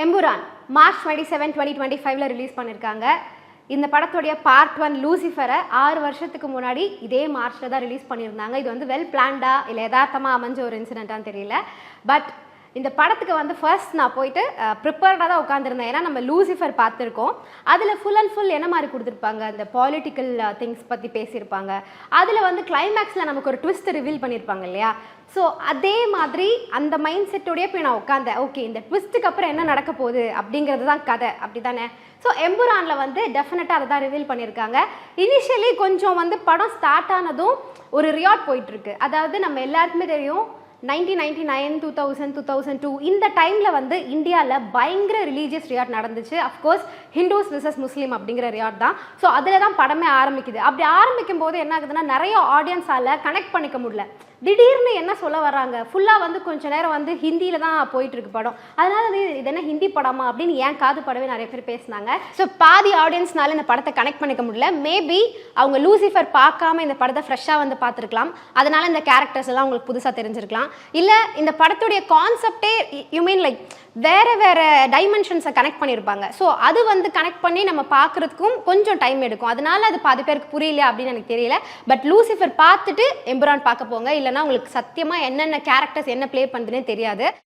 Empuraan March 27, 2025 release பண்ணியிருக்காங்க. இந்த படத்துடைய பார்ட் 1 லூசிஃபரை 6 வருஷத்துக்கு முன்னாடி இதே மார்ச்சில் தான் ரிலீஸ் பண்ணியிருந்தாங்க. இது வந்து வெல் பிளான்டா இல்லை யதார்த்தமாக அமைஞ்ச ஒரு இன்சிடென்ட்டான்னு தெரியல. பட் இந்த படத்துக்கு வந்து ஃபர்ஸ்ட் நான் போயிட்டு ப்ரிப்பேர்டாக தான் உட்காந்துருந்தேன். ஏன்னா நம்ம லூசிஃபர் பார்த்துருக்கோம். அதில் ஃபுல் அண்ட் ஃபுல் என்ன மாதிரி கொடுத்துருப்பாங்க, அந்த பாலிட்டிக்கல் திங்ஸ் பற்றி பேசியிருப்பாங்க. அதில் வந்து கிளைமேக்ஸில் நமக்கு ஒரு ட்விஸ்ட் ரிவீல் பண்ணியிருப்பாங்க இல்லையா. ஸோ அதே மாதிரி அந்த மைண்ட் செட்டோடய போய் நான் உட்காந்தேன். ஓகே, இந்த ட்விஸ்ட்டுக்கு அப்புறம் என்ன நடக்க போகுது அப்படிங்கிறது தான் கதை, அப்படி தானே. ஸோ எம்புரானில் வந்து டெஃபினட்டாக அதை தான் ரிவீல் பண்ணியிருக்காங்க. இனிஷியலி கொஞ்சம் வந்து படம் ஸ்டார்ட் ஆனதும் ஒரு ரியாட் போயிட்டுருக்கு. அதாவது நம்ம எல்லாருக்குமே தெரியும் 1999, 2000, 2002 இந்த டைமில் வந்து இந்தியாவில் பயங்கர ரிலீஜியஸ் ரியாட் நடந்துச்சு. அஃப்கோர்ஸ் ஹிந்துஸ் விசஸ் முஸ்லீம் அப்படிங்கிற ரியாட் தான். ஸோ அதில் தான் படமே ஆரம்பிக்குது. அப்படி ஆரம்பிக்கும் போது என்ன ஆகுதுன்னா, நிறைய ஆடியன்ஸால் கனெக்ட் பண்ணிக்க முடியல. திடீர்னு என்ன சொல்ல வர்றாங்க, ஃபுல்லாக வந்து கொஞ்சம் நேரம் வந்து ஹிந்தியில் தான் போயிட்டுருக்கு படம். அதனால இது என்ன ஹிந்தி படமா அப்படின்னு ஏன் காது படவே நிறைய பேர் பேசினாங்க. ஸோ பாதி ஆடியன்ஸ்னால இந்த படத்தை கனெக்ட் பண்ணிக்க முடியல. மேபி அவங்க லூசிஃபர் பார்க்காம இந்த படத்தை ஃப்ரெஷ்ஷாக வந்து பார்த்துருக்கலாம். அதனால இந்த கேரக்டர்ஸ் எல்லாம் உங்களுக்கு புதுசாக தெரிஞ்சிருக்கலாம். இல்லை இந்த படத்துடைய கான்செப்டே யூ மீன் லைக் வேறு வேறு டைமென்ஷன்ஸை கனெக்ட் பண்ணியிருப்பாங்க. ஸோ அது வந்து கனெக்ட் பண்ணி நம்ம பார்க்குறதுக்கும் கொஞ்சம் டைம் எடுக்கும். அதனால அது பாதி பேருக்கு புரியல அப்படின்னு எனக்கு தெரியல. பட் லூசிஃபர் பார்த்துட்டு எம்புரான் பார்க்க போங்க. இல்லைனா உங்களுக்கு சத்தியமாக என்னென்ன கேரக்டர்ஸ் என்ன ப்ளே பண்ணுதுன்னே தெரியாது.